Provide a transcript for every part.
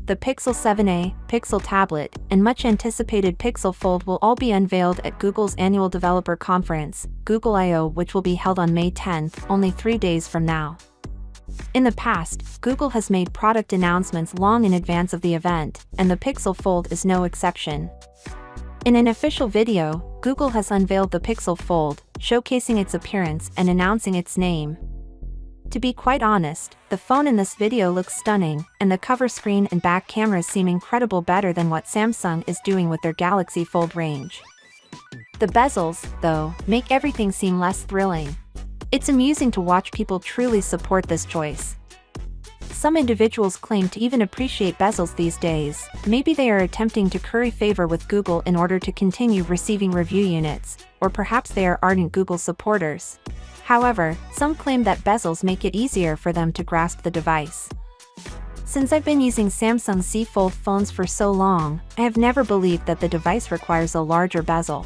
the Pixel 7a, Pixel tablet, and much anticipated Pixel Fold will all be unveiled at Google's annual developer conference, Google I/O, which will be held on May 10th, only 3 days from now. In the past, Google has made product announcements long in advance of the event, and the Pixel Fold is no exception. In an official video, Google has unveiled the Pixel Fold, showcasing its appearance and announcing its name. To be quite honest, the phone in this video looks stunning, and the cover screen and back cameras seem incredible, better than what Samsung is doing with their Galaxy Fold range. The bezels, though, make everything seem less thrilling. It's amusing to watch people truly support this choice. Some individuals claim to even appreciate bezels these days. Maybe they are attempting to curry favor with Google in order to continue receiving review units, or perhaps they are ardent Google supporters. However, some claim that bezels make it easier for them to grasp the device. Since I've been using Samsung Z Fold phones for so long, I have never believed that the device requires a larger bezel.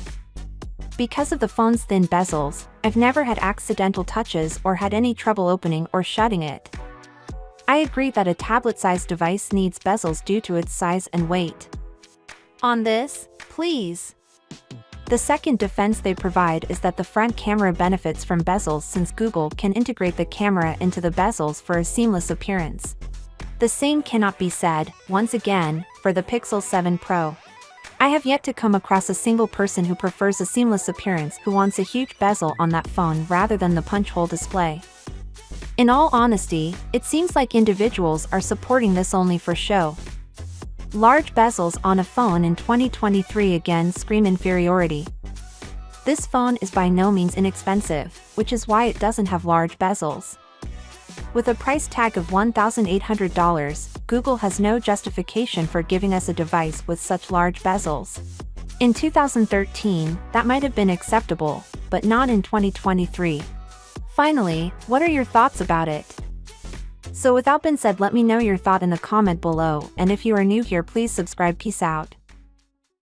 Because of the phone's thin bezels, I've never had accidental touches or had any trouble opening or shutting it. I agree that a tablet-sized device needs bezels due to its size and weight. On this, please. The second defense they provide is that the front camera benefits from bezels since Google can integrate the camera into the bezels for a seamless appearance. The same cannot be said, once again, for the Pixel 7 Pro. I have yet to come across a single person who prefers a seamless appearance who wants a huge bezel on that phone rather than the punch hole display. In all honesty, it seems like individuals are supporting this only for show. Large bezels on a phone in 2023 again scream inferiority. This phone is by no means inexpensive, which is why it doesn't have large bezels. With a price tag of $1,800, Google has no justification for giving us a device with such large bezels. In 2013, that might have been acceptable, but not in 2023. Finally, what are your thoughts about it? So without being said, let me know your thought in the comment below, and if you are new here, please subscribe. Peace out.